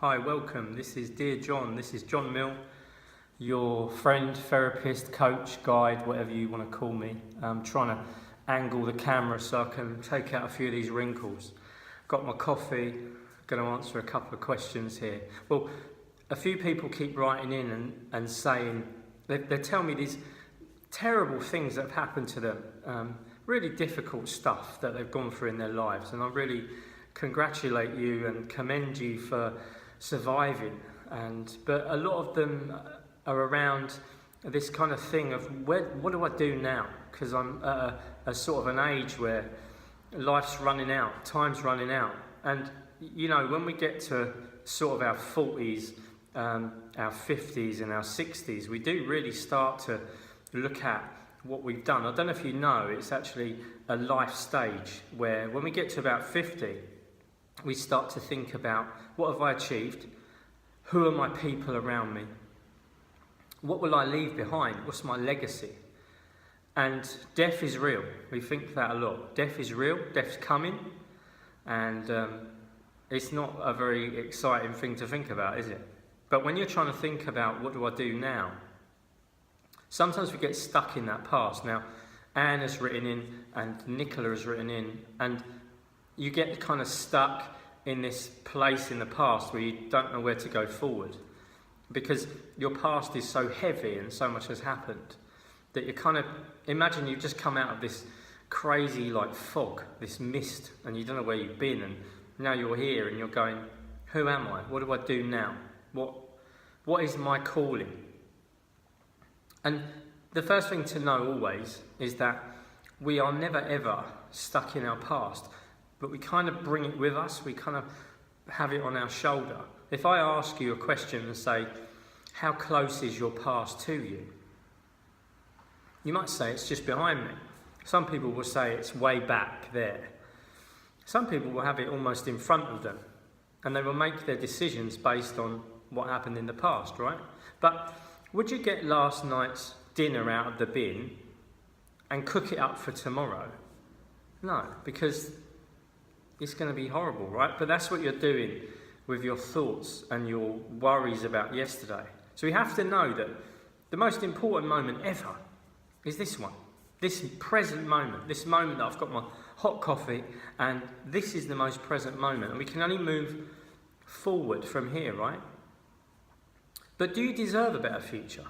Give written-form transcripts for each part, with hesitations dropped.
Hi, welcome. This is Dear John. This is John Mill, your friend, therapist, coach, guide, whatever you want to call me. I'm trying to angle the camera so I can take out a few of these wrinkles. Got my coffee, going to answer a couple of questions here. Well, a few people keep writing in and saying, they tell me these terrible things that have happened to them, really difficult stuff that they've gone through in their lives, and I really congratulate you and commend you for surviving. But a lot of them are around this kind of thing of what do I do now? Because I'm at a sort of an age where life's running out, time's running out, and you know, when we get to sort of our 40s, our 50s and our 60s, we do really start to look at what we've done. I don't know if you know, it's actually a life stage where when we get to about 50, we start to think about, what have I achieved? Who are my people around me? What will I leave behind? What's my legacy? And death is real. We think that a lot. Death is real, death's coming, and it's not a very exciting thing to think about, is it? But when you're trying to think about, what do I do now? Sometimes we get stuck in that past. Now, Anne has written in, and Nicola has written in, and you get kind of stuck in this place in the past where you don't know where to go forward, because your past is so heavy and so much has happened that you kind of imagine you've just come out of this crazy like fog, this mist, and you don't know where you've been, and now you're here and you're going, who am I? What do I do now? What is my calling? And the first thing to know always is that we are never ever stuck in our past, but we kind of bring it with us, we kind of have it on our shoulder. If I ask you a question and say, how close is your past to you? You might say it's just behind me. Some people will say it's way back there. Some people will have it almost in front of them, and they will make their decisions based on what happened in the past, right? But would you get last night's dinner out of the bin and cook it up for tomorrow? No, because it's going to be horrible, right? But that's what you're doing with your thoughts and your worries about yesterday. So we have to know that the most important moment ever is this one, this present moment, this moment that I've got my hot coffee, and this is the most present moment, and we can only move forward from here, right? But do you deserve a better future?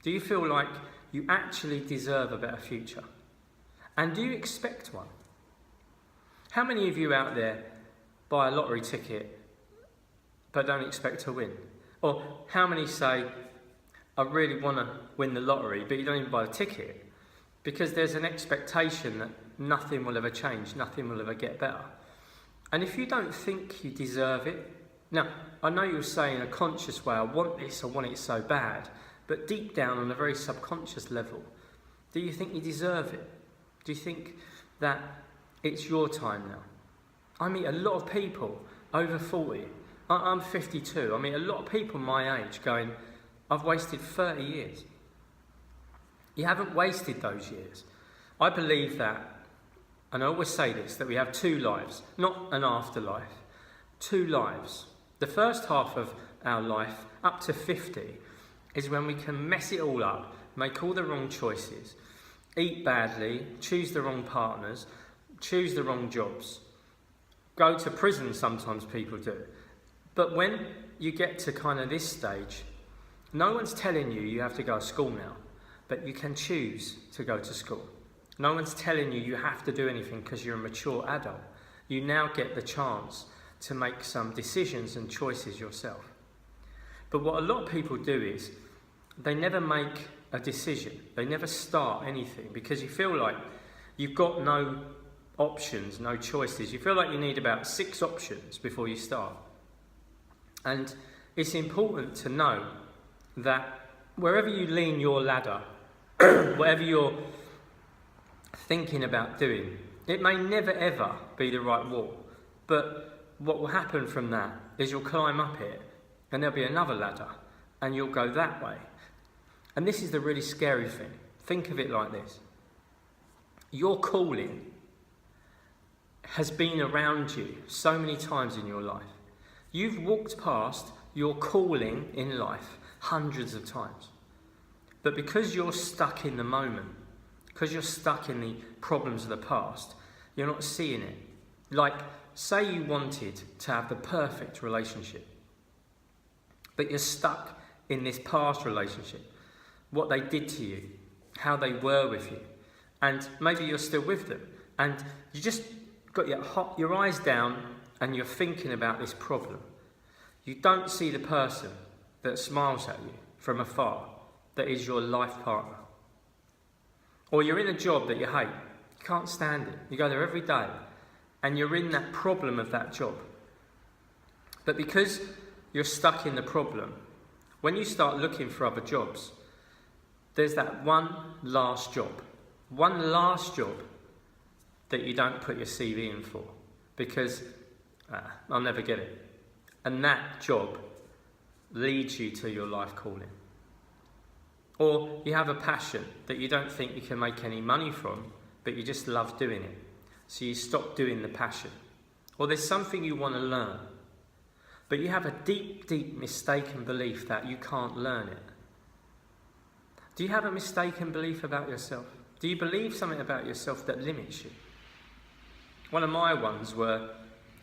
Do you feel like you actually deserve a better future? And do you expect one? How many of you out there buy a lottery ticket but don't expect to win? Or how many say, I really want to win the lottery, but you don't even buy the ticket because there's an expectation that nothing will ever change, nothing will ever get better. And if you don't think you deserve it, now, I know you'll say in a conscious way, I want this, I want it so bad, but deep down on a very subconscious level, do you think you deserve it? Do you think that it's your time now? I meet a lot of people over 40. I'm 52. I meet a lot of people my age going, I've wasted 30 years. You haven't wasted those years. I believe that, and I always say this, that we have two lives, not an afterlife, two lives. The first half of our life, up to 50, is when we can mess it all up, make all the wrong choices, eat badly, choose the wrong partners, choose the wrong jobs, go to prison, sometimes people do. But when you get to kind of this stage, no one's telling you you have to go to school now, but you can choose to go to school. No one's telling you you have to do anything because you're a mature adult. You now get the chance to make some decisions and choices yourself. But what a lot of people do is they never make a decision. They never start anything because you feel like you've got no options, no choices. You feel like you need about 6 options before you start. And it's important to know that wherever you lean your ladder, whatever you're thinking about doing, it may never ever be the right wall. But what will happen from that is you'll climb up it and there'll be another ladder and you'll go that way. And this is the really scary thing. Think of it like this. Your calling has been around you so many times in your life. You've walked past your calling in life hundreds of times. But because you're stuck in the moment, because you're stuck in the problems of the past, you're not seeing it. Like, say you wanted to have the perfect relationship, but you're stuck in this past relationship, what they did to you, how they were with you, and maybe you're still with them, and you just got your eyes down and you're thinking about this problem. You don't see the person that smiles at you from afar, that is your life partner. Or you're in a job that you hate, you can't stand it, you go there every day, and you're in that problem of that job. But because you're stuck in the problem, when you start looking for other jobs, there's that one last job that you don't put your CV in for because I'll never get it. And that job leads you to your life calling. Or you have a passion that you don't think you can make any money from, but you just love doing it. So you stop doing the passion. Or there's something you want to learn, but you have a deep, deep mistaken belief that you can't learn it. Do you have a mistaken belief about yourself? Do you believe something about yourself that limits you? One of my ones were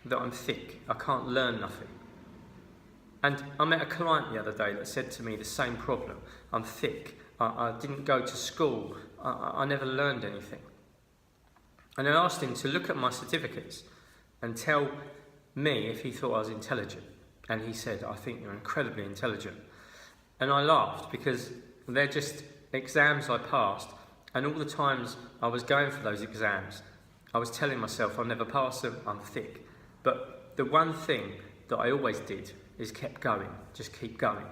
that I'm thick, I can't learn nothing. And I met a client the other day that said to me the same problem. I'm thick, I didn't go to school, I never learned anything. And I asked him to look at my certificates and tell me if he thought I was intelligent. And he said, I think you're incredibly intelligent. And I laughed because they're just exams I passed, and all the times I was going for those exams, I was telling myself I'll never pass them, I'm thick. But the one thing that I always did is kept going, just keep going.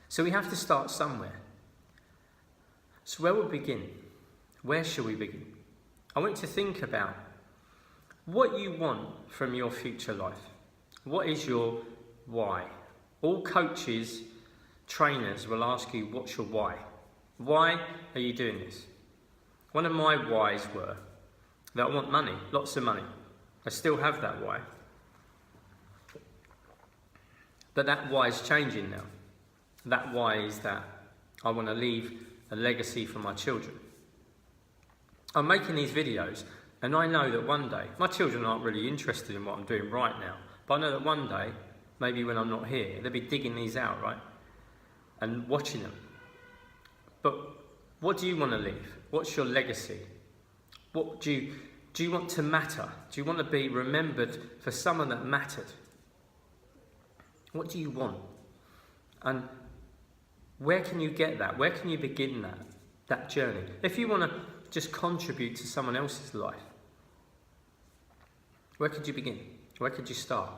So we have to start somewhere. So where will we begin? Where shall we begin? I want you to think about what you want from your future life. What is your why? All coaches, trainers will ask you, what's your why? Why are you doing this? One of my whys were that I want money, lots of money. I still have that why. But that why is changing now. That why is that I want to leave a legacy for my children. I'm making these videos and I know that one day, my children aren't really interested in what I'm doing right now, but I know that one day, maybe when I'm not here, they'll be digging these out, right? And watching them. But what do you want to leave? What's your legacy? What do you want to matter? Do you want to be remembered for someone that mattered? What do you want? And where can you get that? Where can you begin that journey? If you want to just contribute to someone else's life, where could you begin? Where could you start?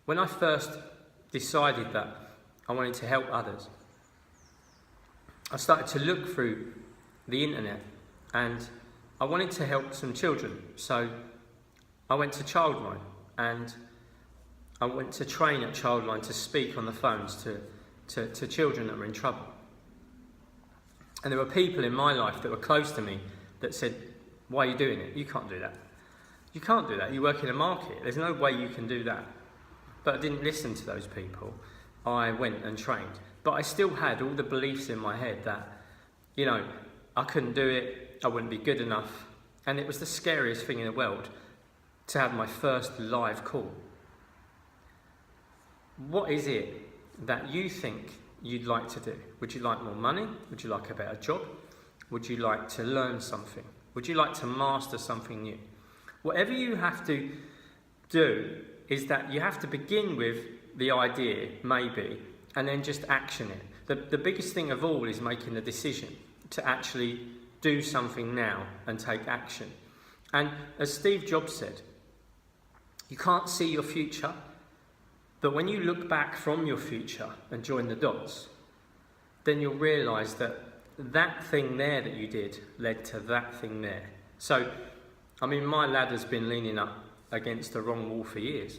When I first decided that I wanted to help others, I started to look through the internet and I wanted to help some children. So I went to Childline and I went to train at Childline to speak on the phones to children that were in trouble. And there were people in my life that were close to me that said, why are you doing it? You can't do that. You can't do that. You work in a market. There's no way you can do that. But I didn't listen to those people. I went and trained. But I still had all the beliefs in my head that, you know, I couldn't do it, I wouldn't be good enough. And it was the scariest thing in the world to have my first live call. What is it that you think you'd like to do? Would you like more money? Would you like a better job? Would you like to learn something? Would you like to master something new? Whatever you have to do is that you have to begin with the idea, maybe, and then just action it. The biggest thing of all is making the decision to actually do something now and take action. And as Steve Jobs said, you can't see your future, but when you look back from your future and join the dots, then you'll realise that that thing there that you did led to that thing there. So, I mean, my ladder's been leaning up against the wrong wall for years,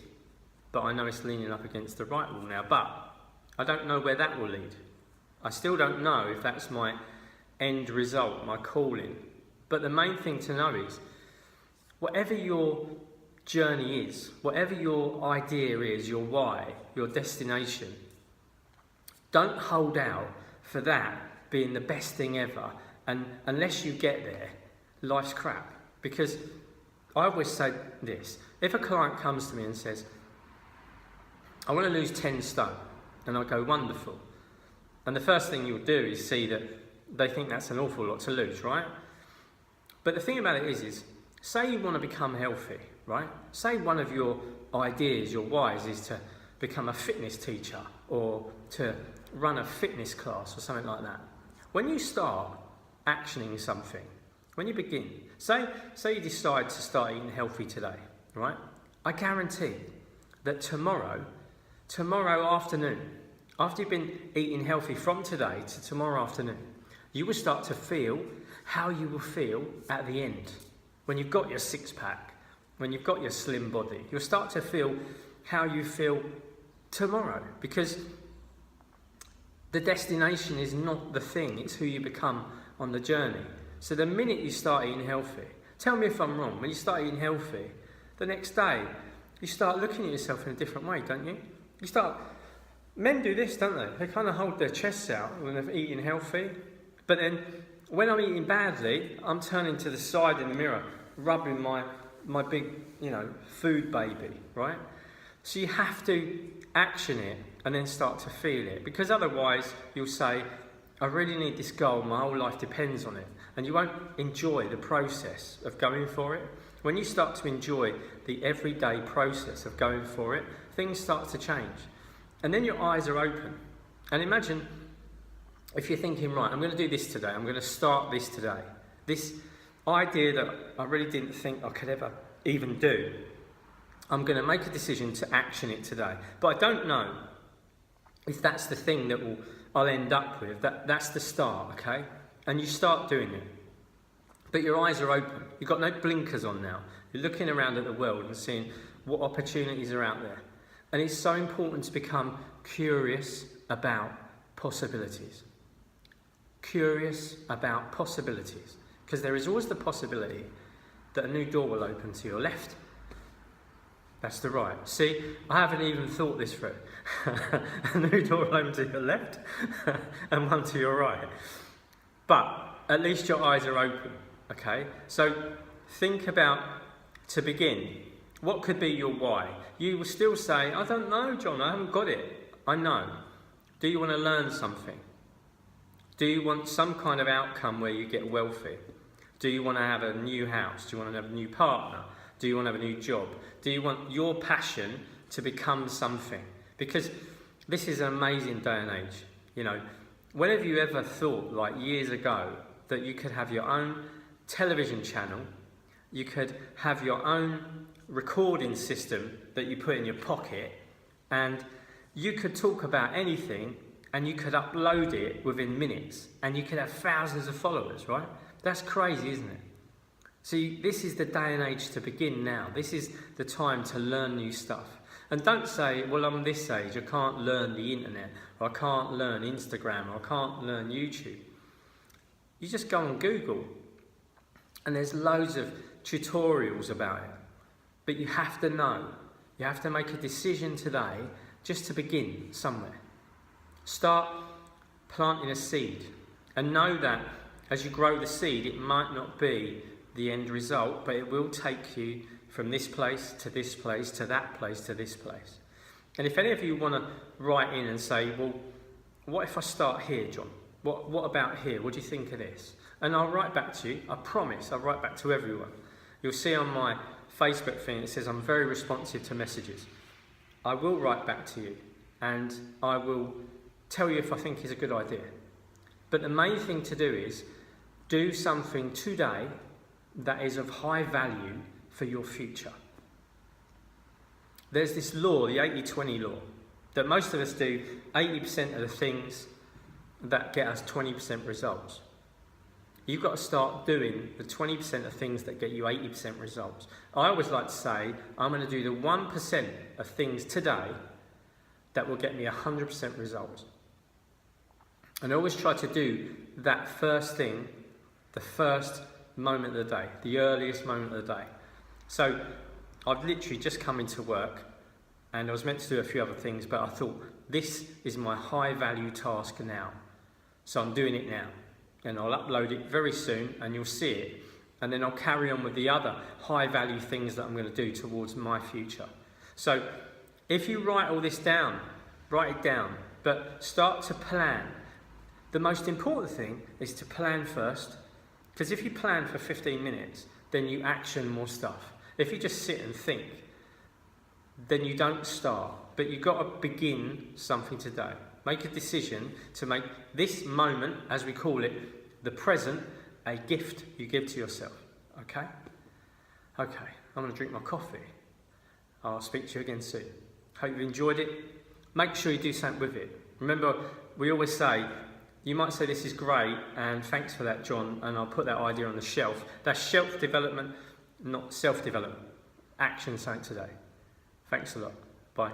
but I know it's leaning up against the right wall now, but I don't know where that will lead. I still don't know if that's my end result, my calling. But the main thing to know is, whatever your journey is, whatever your idea is, your why, your destination, don't hold out for that being the best thing ever. And unless you get there, life's crap. Because I always say this, if a client comes to me and says, I want to lose 10 stone, and I go, wonderful. And the first thing you'll do is see that they think that's an awful lot to lose, right? But the thing about it is say you want to become healthy, right? Say one of your ideas, your whys, is to become a fitness teacher or to run a fitness class or something like that. When you start actioning something, when you begin, say you decide to start eating healthy today, right? I guarantee that tomorrow afternoon, after you've been eating healthy from today to tomorrow afternoon, you will start to feel how you will feel at the end. When you've got your six-pack, when you've got your slim body, you'll start to feel how you feel tomorrow, because the destination is not the thing, it's who you become on the journey. So the minute you start eating healthy, tell me if I'm wrong, when you start eating healthy, the next day, you start looking at yourself in a different way, don't you? Men do this, don't they? They kind of hold their chests out when they're eating healthy. But then, when I'm eating badly, I'm turning to the side in the mirror, rubbing my big, food baby, right? So you have to action it and then start to feel it. Because otherwise, you'll say, I really need this goal, my whole life depends on it. And you won't enjoy the process of going for it. When you start to enjoy the everyday process of going for it, things start to change. And then your eyes are open. And imagine if you're thinking, right, I'm going to do this today, I'm going to start this today. This idea that I really didn't think I could ever even do, I'm going to make a decision to action it today. But I don't know if that's the thing that I'll end up with. That's the start, okay? And you start doing it. But your eyes are open. You've got no blinkers on now. You're looking around at the world and seeing what opportunities are out there. And it's so important to become curious about possibilities. Curious about possibilities. Because there is always the possibility that a new door will open to your left. That's the right. See, I haven't even thought this through. A new door will open to your left and one to your right. But at least your eyes are open, okay? So think about, to begin, what could be your why? You will still say, I don't know, John, I haven't got it. I know. Do you want to learn something? Do you want some kind of outcome where you get wealthy? Do you want to have a new house? Do you want to have a new partner? Do you want to have a new job? Do you want your passion to become something? Because this is an amazing day and age. When have you ever thought, like years ago, that you could have your own television channel, you could have your own recording system that you put in your pocket, and you could talk about anything and you could upload it within minutes and you could have thousands of followers, right? That's crazy, isn't it? See, this is the day and age to begin now. This is the time to learn new stuff. And don't say, well, I'm this age, I can't learn the internet, or I can't learn Instagram, or I can't learn YouTube. You just go on Google, and there's loads of tutorials about it. But you have to know, you have to make a decision today just to begin somewhere. Start planting a seed, and know that as you grow the seed, it might not be the end result, but it will take you from this place to this place to that place to this place. And if any of you want to write in and say, well, what if I start here, John? What about here? What do you think of this? And I'll write back to you. I promise I'll write back to everyone. You'll see on my Facebook thing, it says I'm very responsive to messages. I will write back to you and I will tell you if I think it's a good idea. But the main thing to do is do something today that is of high value for your future. There's this law, the 80-20 law, that most of us do 80% of the things that get us 20% results. You've got to start doing the 20% of things that get you 80% results. I always like to say, I'm going to do the 1% of things today that will get me 100% results. And I always try to do that first thing, the first moment of the day, the earliest moment of the day. So I've literally just come into work and I was meant to do a few other things, but I thought this is my high value task now. So I'm doing it now and I'll upload it very soon and you'll see it. And then I'll carry on with the other high value things that I'm going to do towards my future. So if you write all this down, write it down, but start to plan. The most important thing is to plan first, because if you plan for 15 minutes, then you action more stuff. If you just sit and think, then you don't start, but you've got to begin something today. Make a decision to make this moment, as we call it, the present, a gift you give to yourself, okay? Okay, I'm going to drink my coffee. I'll speak to you again soon. Hope you enjoyed it. Make sure you do something with it. Remember, we always say, you might say this is great, and thanks for that, John, and I'll put that idea on the shelf. That's shelf development, not self-development. Action something today. Thanks a lot. Bye.